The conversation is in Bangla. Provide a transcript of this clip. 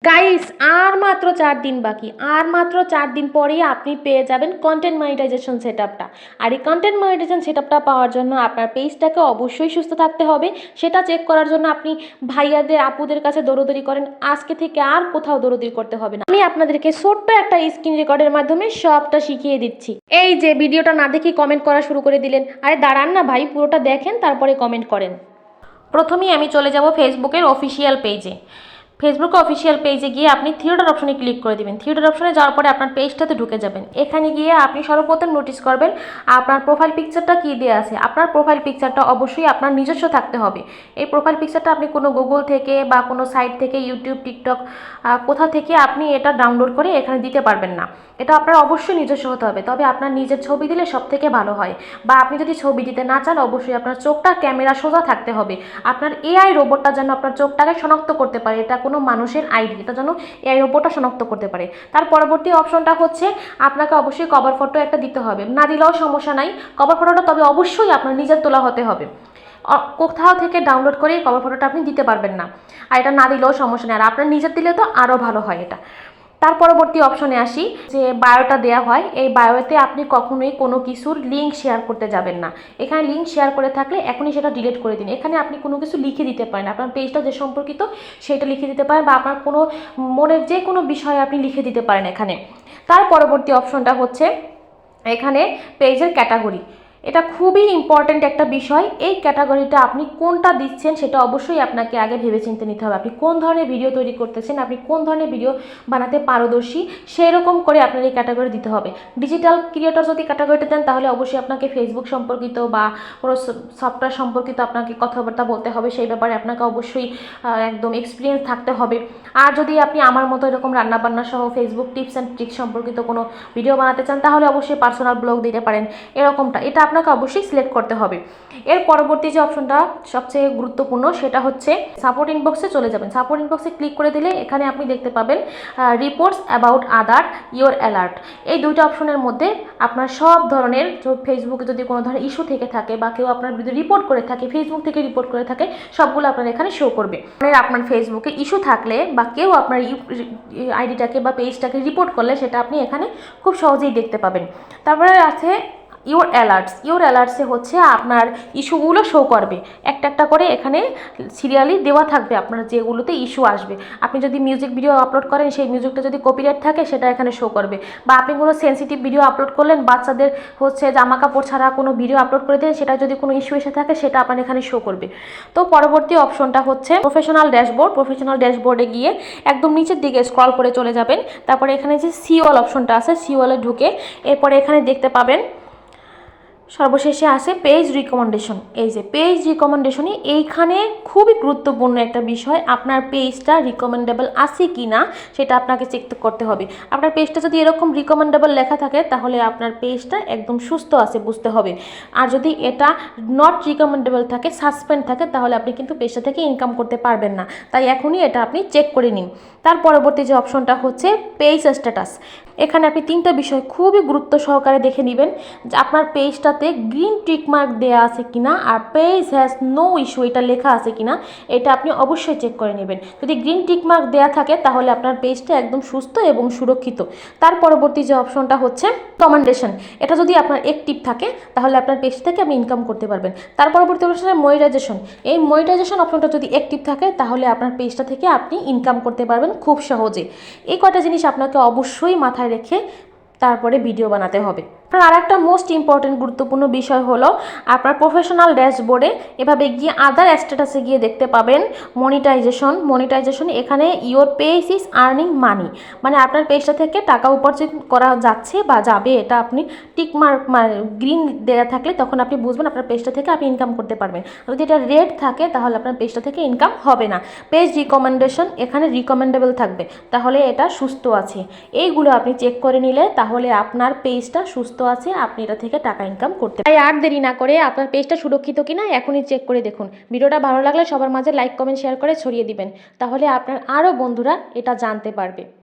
গাইস আর মাত্র 4 দিন বাকি, আর মাত্র 4 দিন পরেই আপনি পেয়ে যাবেন কন্টেন্ট মনিটাইজেশন সেটআপটা। আর এই কন্টেন্ট মনিটাইজেশন সেটআপটা পাওয়ার জন্য আপনার পেজটাকে অবশ্যই সুস্থ থাকতে হবে। সেটা চেক করার জন্য আপনি ভাইয়াদের আপুদের কাছে দৌড়দৌড়ি করেন, আজকে থেকে আর কোথাও দৌড়দৌড়ি করতে হবে না। আমি আপনাদেরকে ছোট্ট একটা স্ক্রিন রেকর্ডের মাধ্যমে সবটা শিখিয়ে দিচ্ছি। এই যে ভিডিওটা না দেখে কমেন্ট করা শুরু করে দিলেন, আরে দাঁড়ান না ভাই, পুরোটা দেখেন তারপরে কমেন্ট করেন। প্রথমেই আমি চলে যাব ফেসবুকের অফিসিয়াল পেজে। ফেসবুক অফিসিয়াল পেজে গিয়ে আপনি থিয়েটার অপশনে ক্লিক করে দেবেন। থিয়েটার অপশনে যাওয়ার পরে আপনার পেজটাতে ঢুকে যাবেন। এখানে গিয়ে আপনি সর্বপ্রথম নোটিস করবেন আপনার প্রোফাইল পিকচারটা কী দেওয়া আছে। আপনার প্রোফাইল পিকচারটা অবশ্যই আপনার নিজস্ব থাকতে হবে। এই প্রোফাইল পিকচারটা আপনি কোনো গুগল থেকে বা কোনো সাইট থেকে, ইউটিউব, টিকটক, কোথা থেকে আপনি এটা ডাউনলোড করে এখানে দিতে পারবেন না। এটা আপনার অবশ্যই নিজস্ব হতে হবে। তবে আপনার নিজের ছবি দিলে সব থেকে ভালো হয়। বা আপনি যদি ছবি দিতে না চান, অবশ্যই আপনার চোখটা ক্যামেরা সোজা থাকতে হবে। আপনার এআই রোবটটা যেন আপনার চোখটাকে শনাক্ত করতে পারে, এটা কোনো মানুষের আইডি, এটা যেন এআই রোবটটা শনাক্ত করতে পারে। তার পরবর্তী অপশনটা হচ্ছে আপনাকে অবশ্যই কভার ফটো একটা দিতে হবে। না দিলেও সমস্যা নাই, কভার ফটোটা তবে অবশ্যই আপনার নিজের তোলা হতে হবে। কোথাও থেকে ডাউনলোড করে এই কভার ফটোটা আপনি দিতে পারবেন না। আর এটা না দিলেও সমস্যা নেই, আর আপনার নিজের দিলে তো আরও ভালো হয় এটা। তার পরবর্তী অপশনে আসি, যে বায়োটা দেওয়া হয়, এই বায়োতে আপনি কখনোই কোনো কিছুর লিঙ্ক শেয়ার করতে যাবেন না। এখানে লিঙ্ক শেয়ার করে থাকলে এখনই সেটা ডিলিট করে দিন। এখানে আপনি কোনো কিছু লিখে দিতে পারেন, আপনার পেজটা যে সম্পর্কিত সেটা লিখে দিতে পারেন, বা আপনার কোনো মনের যে কোনো বিষয়ে আপনি লিখে দিতে পারেন এখানে। তার পরবর্তী অপশনটা হচ্ছে এখানে পেজের ক্যাটাগরি। এটা খুবই ইম্পর্ট্যান্ট একটা বিষয়। এই ক্যাটাগরিটা আপনি কোনটা দিচ্ছেন সেটা অবশ্যই আপনাকে আগে ভেবেচিন্তে নিতে হবে। আপনি কোন ধরনের ভিডিও তৈরি করতেছেন, আপনি কোন ধরনের ভিডিও বানাতে পারদর্শী, সেই রকম করে আপনার এই ক্যাটাগরি দিতে হবে। ডিজিটাল ক্রিয়েটর যদি ক্যাটাগরিটা দেন, তাহলে অবশ্যই আপনাকে ফেসবুক সম্পর্কিত বা কোনো সফটওয়্যার সম্পর্কিত আপনাকে কথাবার্তা বলতে হবে, সেই ব্যাপারে আপনাকে অবশ্যই একদম এক্সপিরিয়েন্স থাকতে হবে। আর যদি আপনি আমার মতো এরকম রান্নাবান্না সহ ফেসবুক টিপস অ্যান্ড ট্রিক্স সম্পর্কিত কোনো ভিডিও বানাতে চান, তাহলে অবশ্যই পার্সোনাল ব্লগ দিতে পারেন। এরকমটা এটা আপনাকে অবশ্যই সিলেক্ট করতে হবে। এর পরবর্তী যে অপশনটা সবচেয়ে গুরুত্বপূর্ণ, সেটা হচ্ছে সাপোর্ট ইনবক্সে চলে যাবেন। সাপোর্ট ইনবক্সে ক্লিক করে দিলে এখানে আপনি দেখতে পাবেন reports about other, your alert. এই দুইটা অপশনের মধ্যে আপনার সব ধরনের, ফেসবুকে যদি কোনো ধরনের ইস্যু থেকে থাকে বা কেউ আপনার বিরুদ্ধে রিপোর্ট করে থাকে, ফেসবুক থেকে রিপোর্ট করে থাকে, সবগুলো আপনার এখানে শো করবে। আপনার ফেসবুকে ইস্যু থাকলে বা কেউ আপনার আইডিটাকে বা পেজটাকে রিপোর্ট করলে সেটা আপনি এখানে খুব সহজেই দেখতে পাবেন। তারপরে আছে ইউর অ্যালার্টস। ইউর অ্যালার্টসে হচ্ছে আপনার ইস্যুগুলো শো করবে, একটা একটা করে এখানে সিরিয়ালি দেওয়া থাকবে আপনার যেগুলোতে ইস্যু আসবে। আপনি যদি মিউজিক ভিডিও আপলোড করেন, সেই মিউজিকটা যদি কপিরাইট থাকে সেটা এখানে শো করবে। বা আপনি কোনো সেন্সিটিভ ভিডিও আপলোড করলেন, বাচ্চাদের হচ্ছে জামা কাপড় ছাড়া কোনো ভিডিও আপলোড করে দেন, সেটা যদি কোনো ইস্যু এসে থাকে সেটা আপনার এখানে শো করবে। তো পরবর্তী অপশনটা হচ্ছে প্রফেশনাল ড্যাশবোর্ড। প্রফেশনাল ড্যাশবোর্ডে গিয়ে একদম নিচের দিকে স্ক্রল করে চলে যাবেন। তারপরে এখানে যে সিওএল অপশনটা আছে, সিওএলে ঢুকে এরপরে এখানে দেখতে পাবেন সর্বশেষে আসে পেজ রিকমেন্ডেশন। এই যে পেজ রিকমেন্ডেশনে এইখানে খুবই গুরুত্বপূর্ণ একটা বিষয়, আপনার পেজটা রিকমেন্ডেবল আছে কি না সেটা আপনাকে চেক করতে হবে। আপনার পেজটা যদি এরকম রিকমেন্ডেবল লেখা থাকে, তাহলে আপনার পেজটা একদম সুস্থ আছে বুঝতে হবে। আর যদি এটা নট রিকমেন্ডেবল থাকে, সাসপেন্ড থাকে, তাহলে আপনি কিন্তু পেজটা থেকে ইনকাম করতে পারবেন না। তাই এখনই এটা আপনি চেক করে নিন। তার পরবর্তী যে অপশনটা হচ্ছে পেজ স্ট্যাটাস। এখানে আপনি তিনটা বিষয় খুবই গুরুত্ব সহকারে দেখে নেবেন, যে আপনার পেজটাতে গ্রিন টিক মার্ক দেওয়া আছে কিনা আর পেজ হ্যাজ নো ইস্যু এটা লেখা আছে কিনা, এটা আপনি অবশ্যই চেক করে নেবেন। যদি গ্রিন টিক মার্ক দেওয়া থাকে, তাহলে আপনার পেজটা একদম সুস্থ এবং সুরক্ষিত। তার পরবর্তী যে অপশনটা হচ্ছে রিকমেন্ডেশন। এটা যদি আপনার অ্যাক্টিভ থাকে, তাহলে আপনার পেজ থেকে আপনি ইনকাম করতে পারবেন। তার পরবর্তী অপশনে মনিটাইজেশন। এই মনিটাইজেশন অপশনটা যদি অ্যাক্টিভ থাকে, তাহলে আপনার পেজটা থেকে আপনি ইনকাম করতে পারবেন খুব সহজে। এই কয়টা জিনিস আপনাকে অবশ্যই মাথায় রেখে তারপরে ভিডিও বানাতে হবে। আপনার আরেকটা মোস্ট ইম্পর্টেন্ট গুরুত্বপূর্ণ বিষয় হলো, আপনার প্রফেশনাল ড্যাশবোর্ডে এভাবে গিয়ে আদার স্ট্যাটাসে গিয়ে দেখতে পাবেন মনিটাইজেশন। মনিটাইজেশন এখানে your page is earning money, মানে আপনার পেজটা থেকে টাকা উপার্জন করা যাচ্ছে বা যাবে, এটা আপনি টিক মার্ক গ্রিন দেওয়া থাকলে তখন আপনি বুঝবেন আপনার পেজটা থেকে আপনি ইনকাম করতে পারবেন। যদি এটা রেড থাকে, তাহলে আপনার পেজটা থেকে ইনকাম হবে না। পেজ রিকমেন্ডেশন এখানে রিকমেন্ডেবল থাকবে, তাহলে এটা সুস্থ আছে। এইগুলো আপনি চেক করে নিলে তাহলে আপনার পেজটা সুস্থ আছে, আপনি এটা থেকে টাকা ইনকাম করতে। তাই আর দেরি না করে আপনার পেজটা সুরক্ষিত কিনা এখনই চেক করে দেখুন। ভিডিওটা ভালো লাগলে সবার মাঝে লাইক, কমেন্ট, শেয়ার করে ছড়িয়ে দিবেন, তাহলে আপনার আরও বন্ধুরা এটা জানতে পারবে।